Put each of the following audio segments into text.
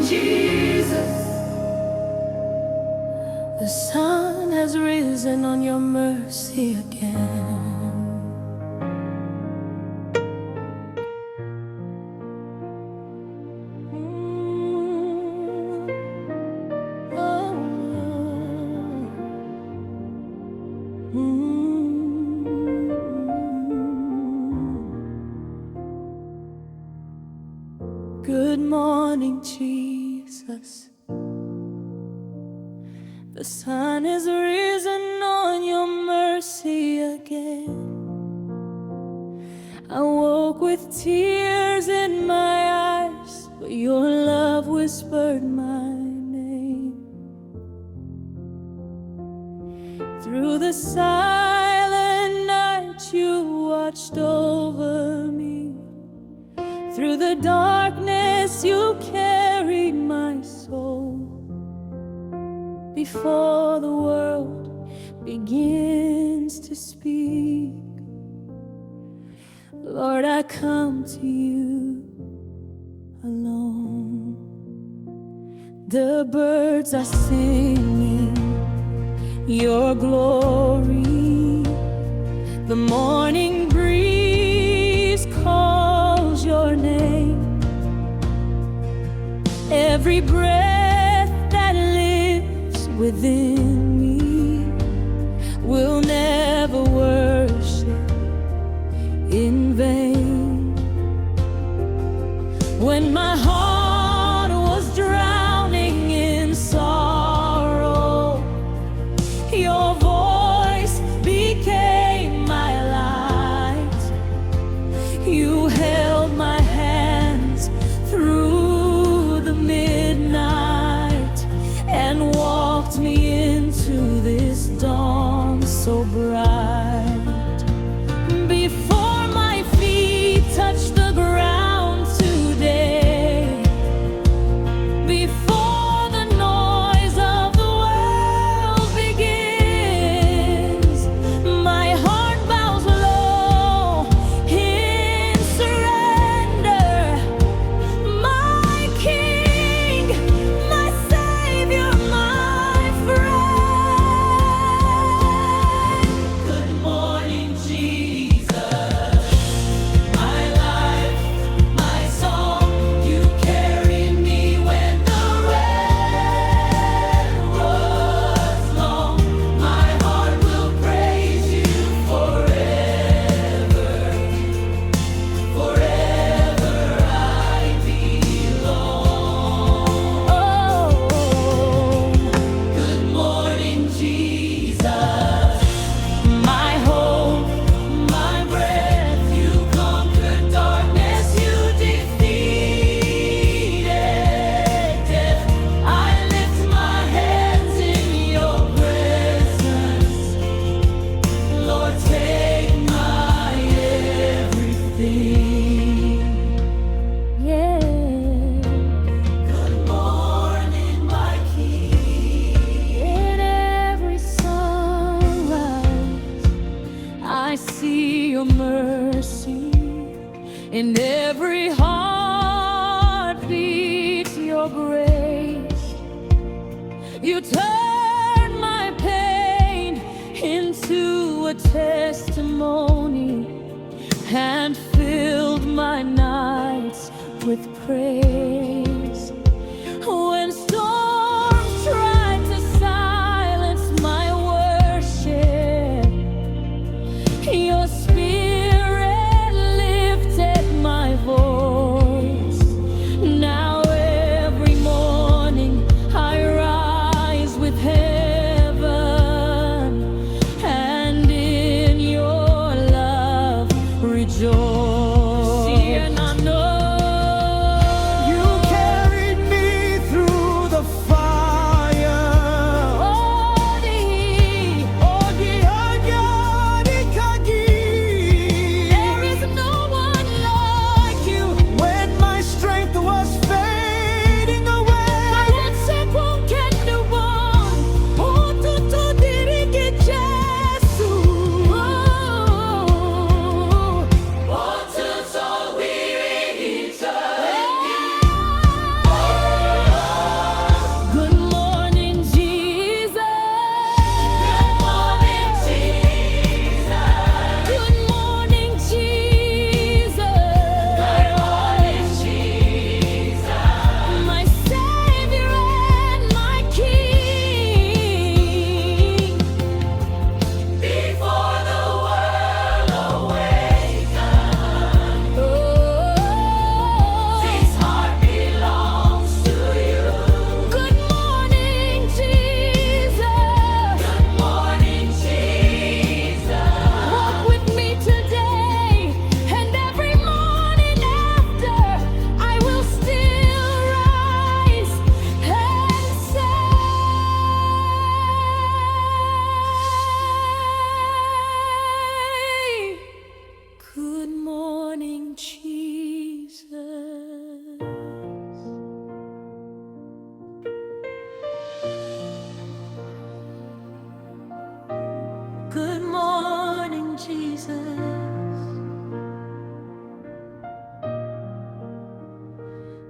Jesus. The sun has risen on your mercy again. Good morning, Jesus. The sun is risen on your mercy again. I woke with tears in my eyes, but your love whispered my name. Through the silent night you watched over me. Through the darkness you carried my soul. Before the world begins to speak, Lord, I come to you alone. The birds are singing your glory. The morning breeze calls your name. Every breath that lives within me will never worship in vain. When my heart was drowning in sorrow, your voice became my light. You held my hands through the midnight and walked me into this dawn so bright. Before my feet touch the ground today, before the noise of the world begins, my heart bows low in surrender. My King, my Savior, my friend.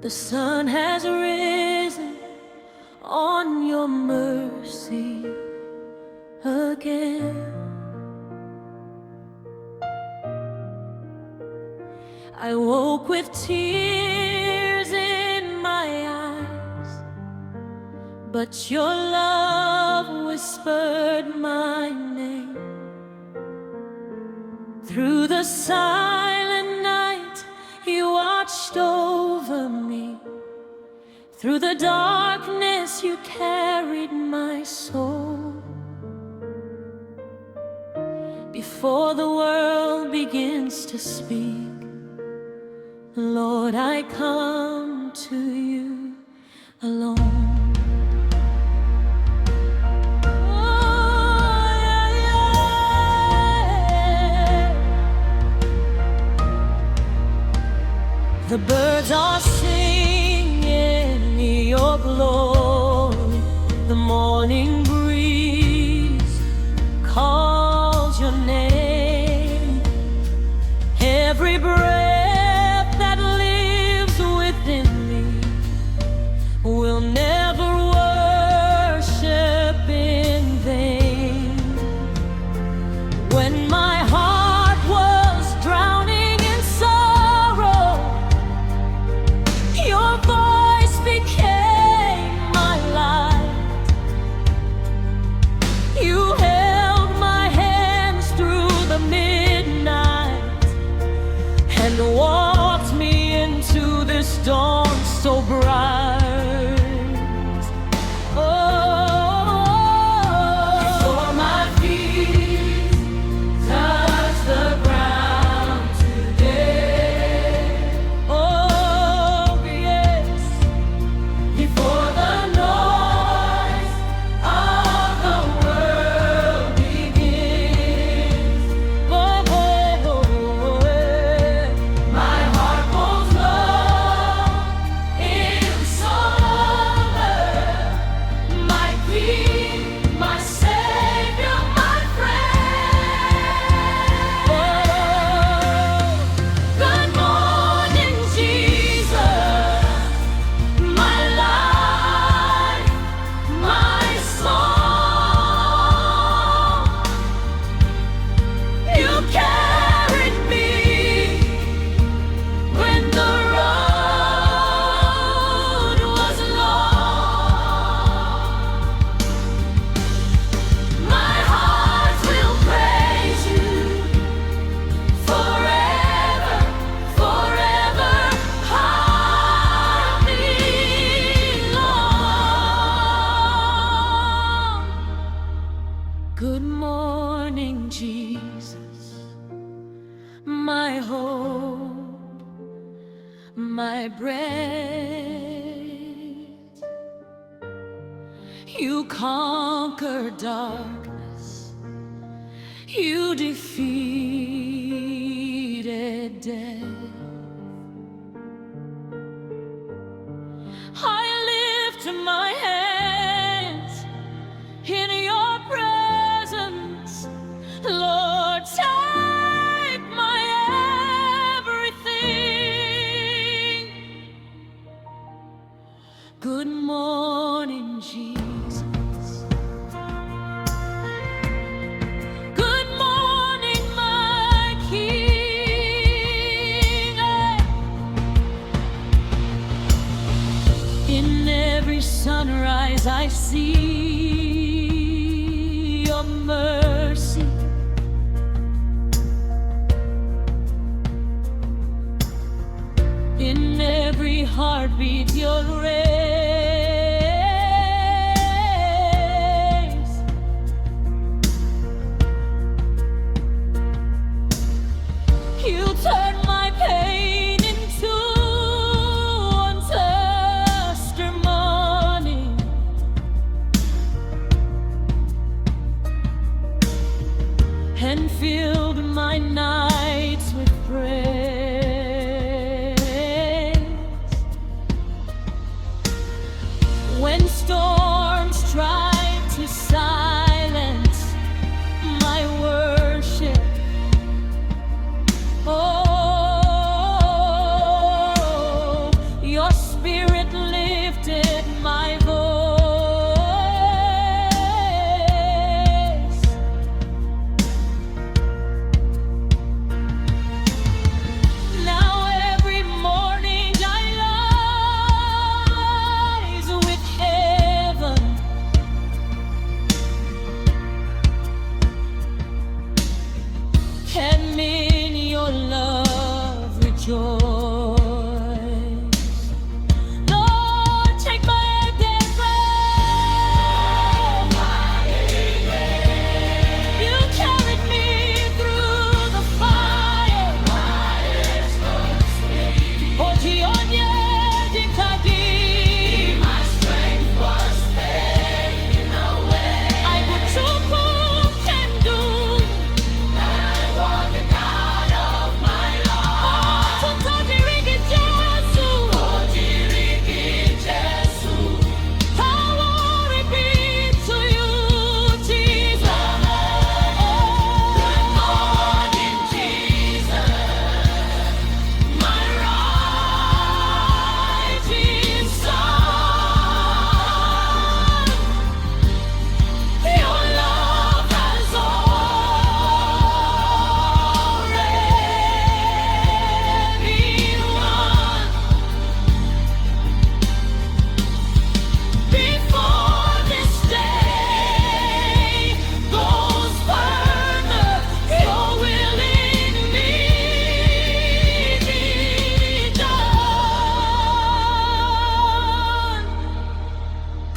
The sun has risen on your mercy again. I woke with tears in my eyes, but your love whispered my name. Through the silent night, you watched over me. Through the darkness, you carried my soul. Before the world begins to speak, Lord, I come to you alone. Oh, yeah, yeah. The birds are singing your glory. The morning breeze calls your name. Every breath will never worship in vain. When my heart was drowning in sorrow, your voice became my light. You held my hands through the midnight and walked me into this dawn so bright. Good morning, Jesus, my hope, my breath. You conquered darkness, you defeated death. I lift my hands in your presence, Lord, take my everything. Good morning, Jesus. Good morning, my King. In every sunrise I see your mercy. In every heartbeat your grace. You turn my pain into one testimony. And filled my nights with praise.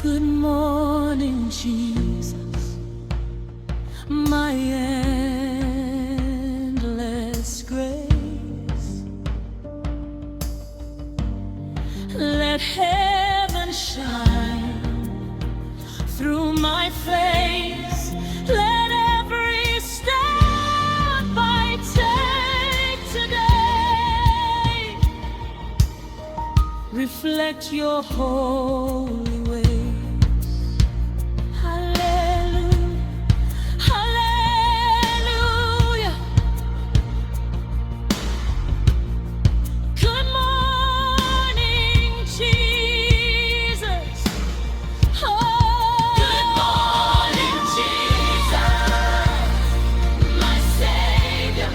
Good morning, Jesus, my endless grace. Let heaven shine through my face. Let every step I take today reflect your holy ways. Hallelujah, hallelujah. Good morning, Jesus. Oh, good morning, Jesus, my Savior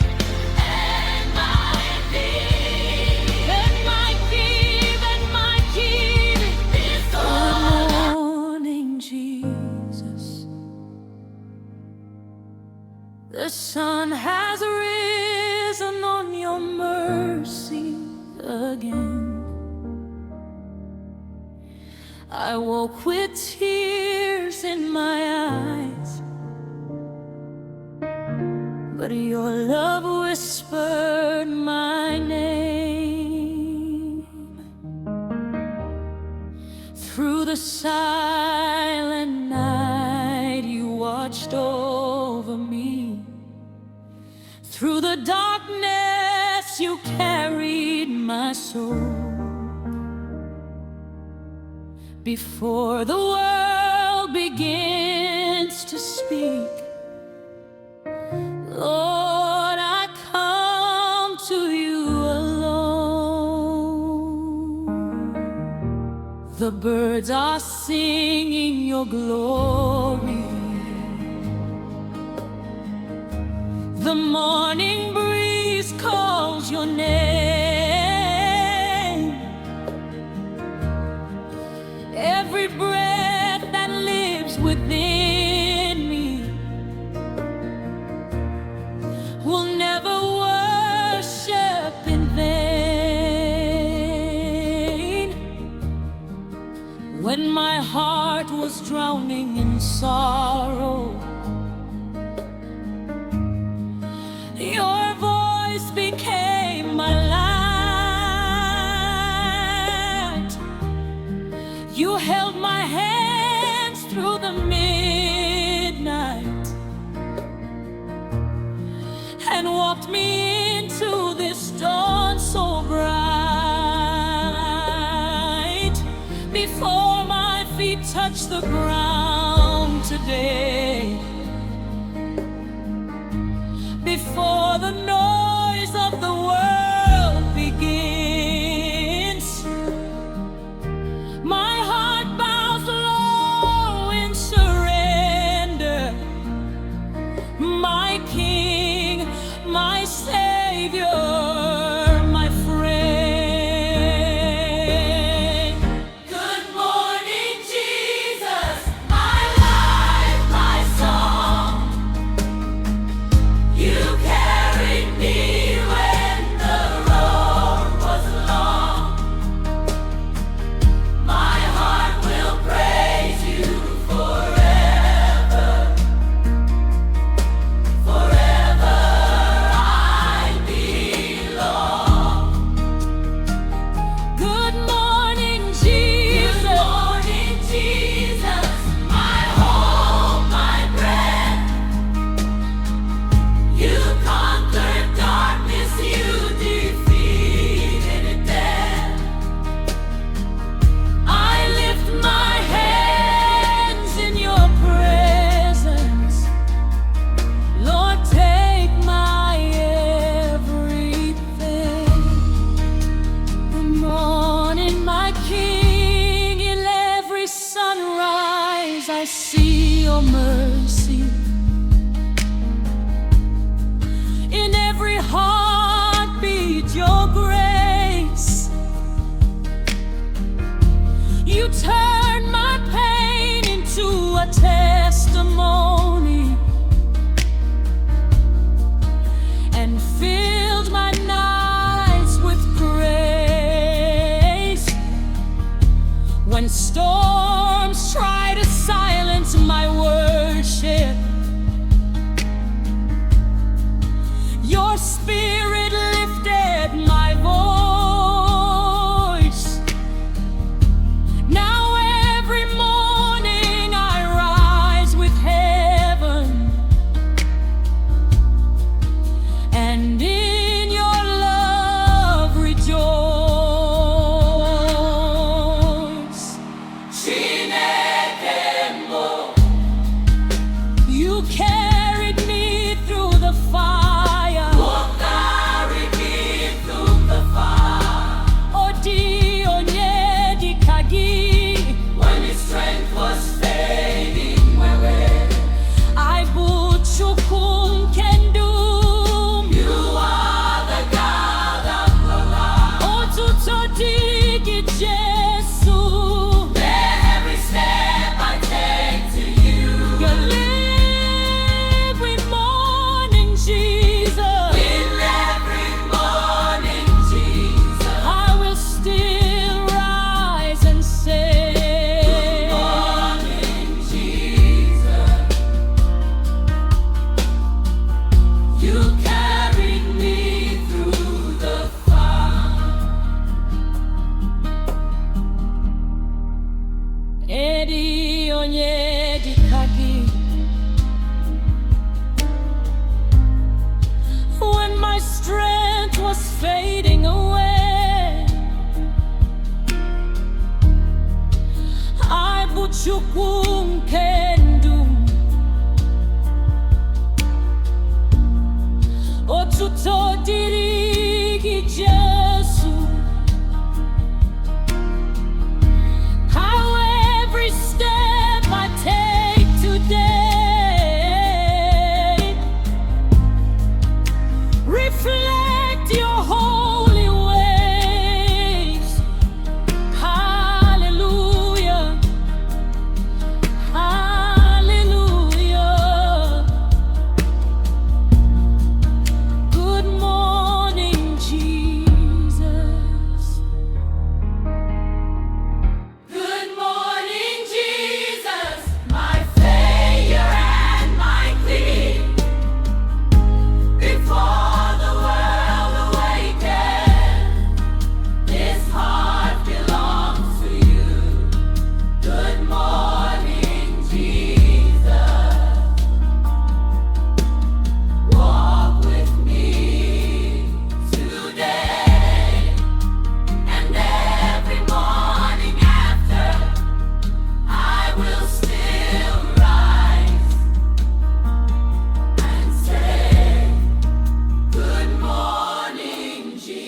and my King, and my King, and my King is good morning, Jesus. The sun has risen on your mercy again. I woke with tears in my eyes, but your love whispered my name. Through the silent night, you watched over me. Through the darkness, you carried my soul. Before the world begins to speak, Lord, I come to you alone. The birds are singing your glory. The morning breeze calls your name. Every breath that lives within me will never worship in vain. When my heart was drowning in sorrow, your voice became my light. You held my hands through the midnight and walked me into this dawn so bright. Before my feet touch the ground today, before the noise of the world begins, my heart bows low in surrender. My King, my Savior, my friend. Good morning, Jesus, my life, my song. You carried me when the road was long. My heart will praise you forever. Forever I belong. Good morning, Jesus. Good morning, Jesus, my hope, my breath. You conquered darkness, you defeated death. I lift my hands in your presence. Lord, take my everything. Good morning, my King. In every sunrise, I see your mercy. In every heartbeat, your grace. You turn my pain into a testimony and filled my nights with praise. When storms storms try to silence my worship, your spirit lifted my voice. Now every morning I rise with heaven, and in your love rejoice. You carried me through the fire. Odi onyedi kagi. When his strength was fading away, I buchukum kendum. You are the God of the Lord. Otuto digi Jesu. Every step I take to you. You're living morning, Jesus. In every morning, Jesus, I will still rise and say, good morning, Jesus. You carried me through the fire. Edi onyedi kagi. When my strength was fading away, I buchukum kendum. Otuto dirigi Jesu. How every step I take today reflect your holy ways. Hallelujah, hallelujah. Good morning, Jesus. Good morning, Jesus, my Savior and my King. Before the world awakens, this heart belongs to you. Good morning, Jesus. Walk with me today, and every morning after, I will still rise and say, good morning, Jesus.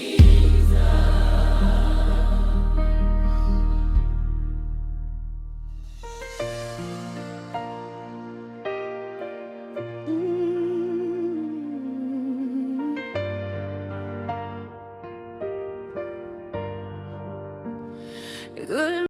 Good